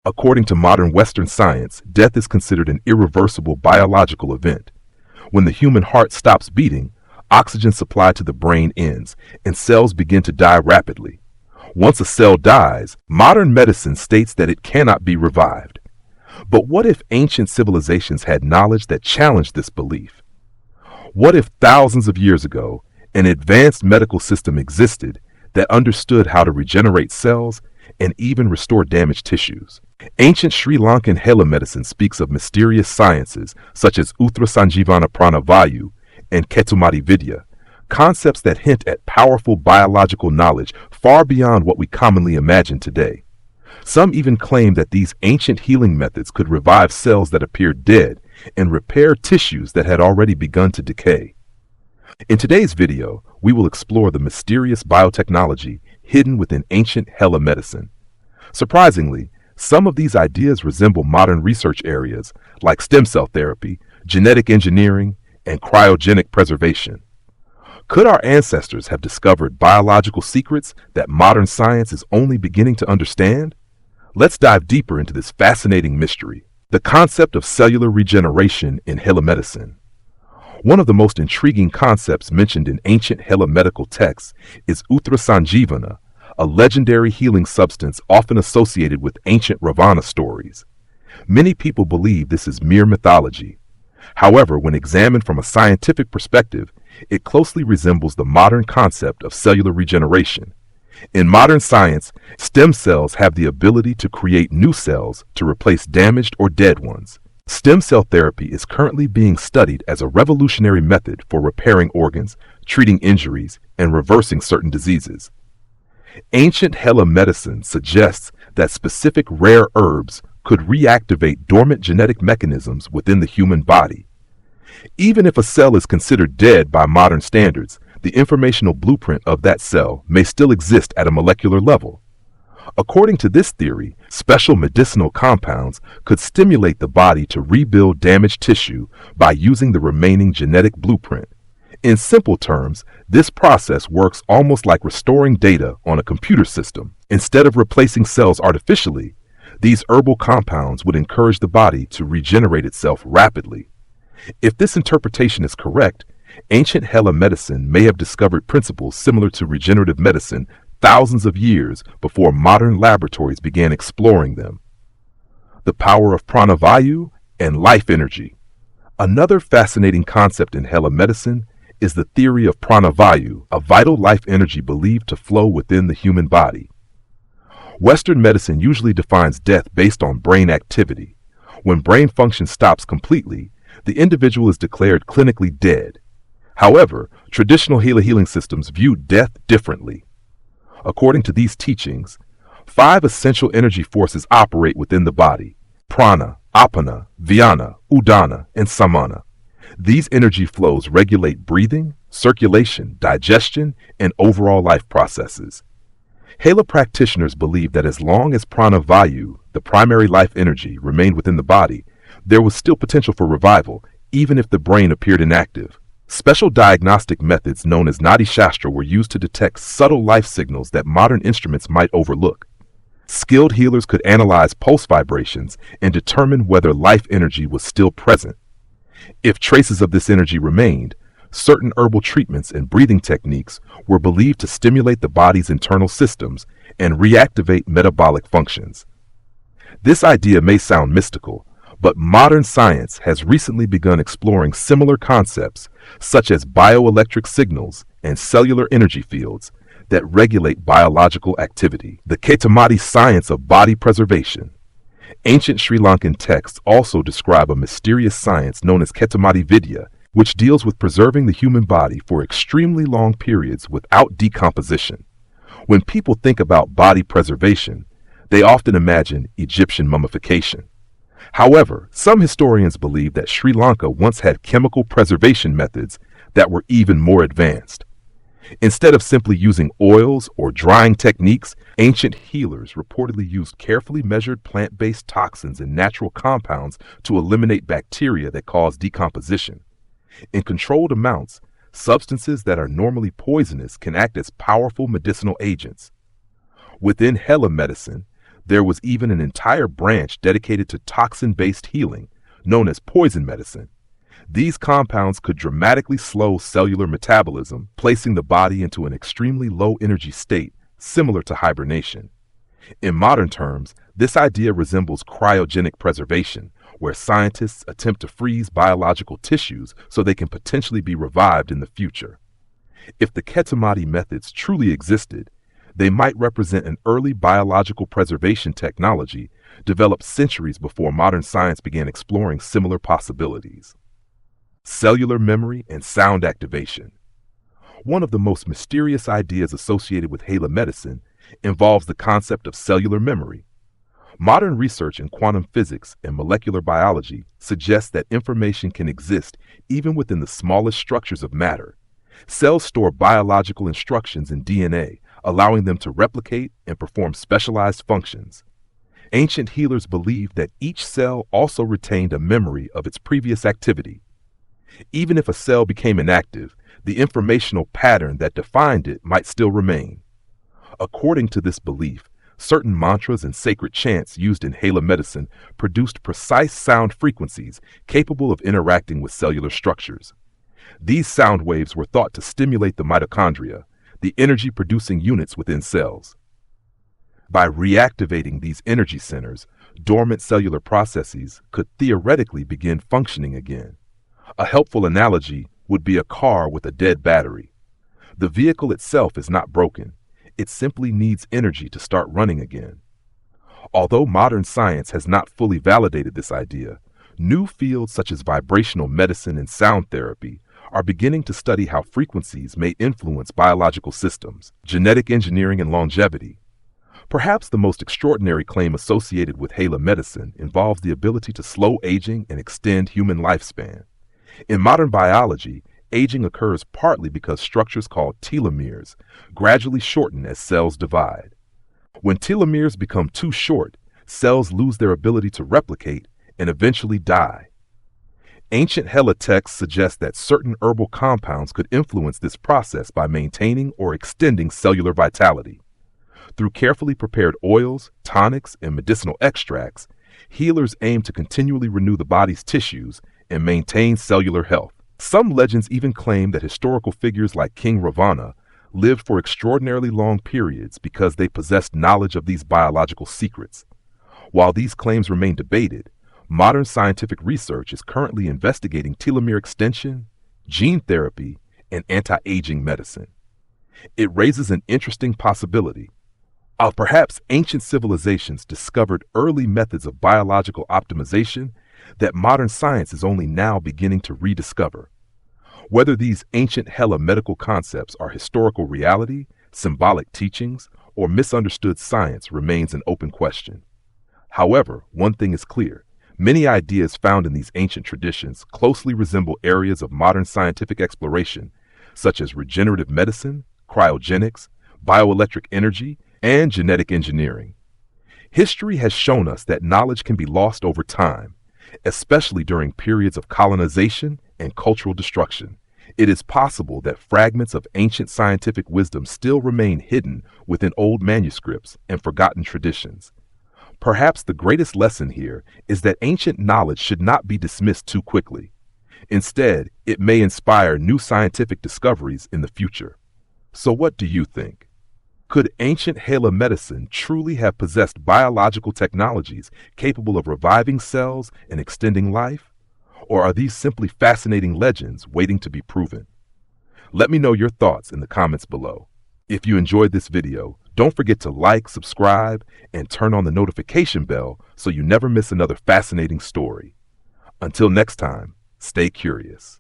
According to modern Western science, death is considered an irreversible biological event. When the human heart stops beating, oxygen supply to the brain ends, and cells begin to die rapidly. Once a cell dies, modern medicine states that it cannot be revived. But what if ancient civilizations had knowledge that challenged this belief? What if thousands of years ago, an advanced medical system existed that understood how to regenerate cells and even restore damaged tissues? Ancient Sri Lankan Hela medicine speaks of mysterious sciences such as Uthra Sanjeevana Pranavayu and Ketumati Vidya, concepts that hint at powerful biological knowledge far beyond what we commonly imagine today. Some even claim that these ancient healing methods could revive cells that appeared dead and repair tissues that had already begun to decay. In today's video, we will explore the mysterious biotechnology hidden within ancient Hela medicine. Surprisingly, some of these ideas resemble modern research areas like stem cell therapy, genetic engineering, and cryogenic preservation. Could our ancestors have discovered biological secrets that modern science is only beginning to understand? Let's dive deeper into this fascinating mystery, the concept of cellular regeneration in Hela medicine. One of the most intriguing concepts mentioned in ancient Hela medical texts is Uthra Sanjeevana, a legendary healing substance often associated with ancient Ravana stories. Many people believe this is mere mythology. However, when examined from a scientific perspective, it closely resembles the modern concept of cellular regeneration. In modern science, stem cells have the ability to create new cells to replace damaged or dead ones. Stem cell therapy is currently being studied as a revolutionary method for repairing organs, treating injuries, and reversing certain diseases. Ancient Hela medicine suggests that specific rare herbs could reactivate dormant genetic mechanisms within the human body. Even if a cell is considered dead by modern standards, the informational blueprint of that cell may still exist at a molecular level. According to this theory, special medicinal compounds could stimulate the body to rebuild damaged tissue by using the remaining genetic blueprint. In simple terms, this process works almost like restoring data on a computer system. Instead of replacing cells artificially, these herbal compounds would encourage the body to regenerate itself rapidly. If this interpretation is correct, ancient Hela medicine may have discovered principles similar to regenerative medicine thousands of years before modern laboratories began exploring them. The power of pranavayu and life energy. Another fascinating concept in Hela medicine is the theory of pranavayu, a vital life energy believed to flow within the human body. Western medicine usually defines death based on brain activity. When brain function stops completely, the individual is declared clinically dead. However, traditional Hela healing systems view death differently. According to these teachings, 5 essential energy forces operate within the body: prana, apana, vyana, udana, and samana. These energy flows regulate breathing, circulation, digestion, and overall life processes. Hela practitioners believe that as long as pranavayu, the primary life energy, remained within the body, there was still potential for revival, even if the brain appeared inactive. Special diagnostic methods known as Nadi Shastra were used to detect subtle life signals that modern instruments might overlook. Skilled healers could analyze pulse vibrations and determine whether life energy was still present. If traces of this energy remained, certain herbal treatments and breathing techniques were believed to stimulate the body's internal systems and reactivate metabolic functions. This idea may sound mystical, but modern science has recently begun exploring similar concepts, such as bioelectric signals and cellular energy fields, that regulate biological activity. The Ketumati science of body preservation. Ancient Sri Lankan texts also describe a mysterious science known as Ketumati Vidya, which deals with preserving the human body for extremely long periods without decomposition. When people think about body preservation, they often imagine Egyptian mummification. However, some historians believe that Sri Lanka once had chemical preservation methods that were even more advanced. Instead of simply using oils or drying techniques, ancient healers reportedly used carefully measured plant-based toxins and natural compounds to eliminate bacteria that cause decomposition. In controlled amounts, substances that are normally poisonous can act as powerful medicinal agents. Within Hela medicine, There was even an entire branch dedicated to toxin-based healing, known as poison medicine. These compounds could dramatically slow cellular metabolism, placing the body into an extremely low-energy state, similar to hibernation. In modern terms, this idea resembles cryogenic preservation, where scientists attempt to freeze biological tissues so they can potentially be revived in the future. If the Ketamati methods truly existed, they might represent an early biological preservation technology developed centuries before modern science began exploring similar possibilities. Cellular memory and sound activation. One of the most mysterious ideas associated with Hela medicine involves the concept of cellular memory. Modern research in quantum physics and molecular biology suggests that information can exist even within the smallest structures of matter. Cells store biological instructions in DNA, allowing them to replicate and perform specialized functions. Ancient healers believed that each cell also retained a memory of its previous activity. Even if a cell became inactive, the informational pattern that defined it might still remain. According to this belief, certain mantras and sacred chants used in Hela medicine produced precise sound frequencies capable of interacting with cellular structures. These sound waves were thought to stimulate the mitochondria, the energy-producing units within cells. By reactivating these energy centers, dormant cellular processes could theoretically begin functioning again. A helpful analogy would be a car with a dead battery. The vehicle itself is not broken. It simply needs energy to start running again. Although modern science has not fully validated this idea, new fields such as vibrational medicine and sound therapy are beginning to study how frequencies may influence biological systems, genetic engineering, and longevity. Perhaps the most extraordinary claim associated with Hela medicine involves the ability to slow aging and extend human lifespan. In modern biology, aging occurs partly because structures called telomeres gradually shorten as cells divide. When telomeres become too short, cells lose their ability to replicate and eventually die. Ancient Hela texts suggest that certain herbal compounds could influence this process by maintaining or extending cellular vitality. Through carefully prepared oils, tonics, and medicinal extracts, healers aim to continually renew the body's tissues and maintain cellular health. Some legends even claim that historical figures like King Ravana lived for extraordinarily long periods because they possessed knowledge of these biological secrets. While these claims remain debated, modern scientific research is currently investigating telomere extension, gene therapy, and anti-aging medicine. It raises an interesting possibility. Perhaps ancient civilizations discovered early methods of biological optimization that modern science is only now beginning to rediscover. Whether these ancient Hela medical concepts are historical reality, symbolic teachings, or misunderstood science remains an open question. However, one thing is clear. Many ideas found in these ancient traditions closely resemble areas of modern scientific exploration, such as regenerative medicine, cryogenics, bioelectric energy, and genetic engineering. History has shown us that knowledge can be lost over time, especially during periods of colonization and cultural destruction. It is possible that fragments of ancient scientific wisdom still remain hidden within old manuscripts and forgotten traditions. Perhaps the greatest lesson here is that ancient knowledge should not be dismissed too quickly. Instead, it may inspire new scientific discoveries in the future. So what do you think? Could ancient Hela medicine truly have possessed biological technologies capable of reviving cells and extending life? Or are these simply fascinating legends waiting to be proven? Let me know your thoughts in the comments below. If you enjoyed this video, don't forget to like, subscribe, and turn on the notification bell so you never miss another fascinating story. Until next time, stay curious.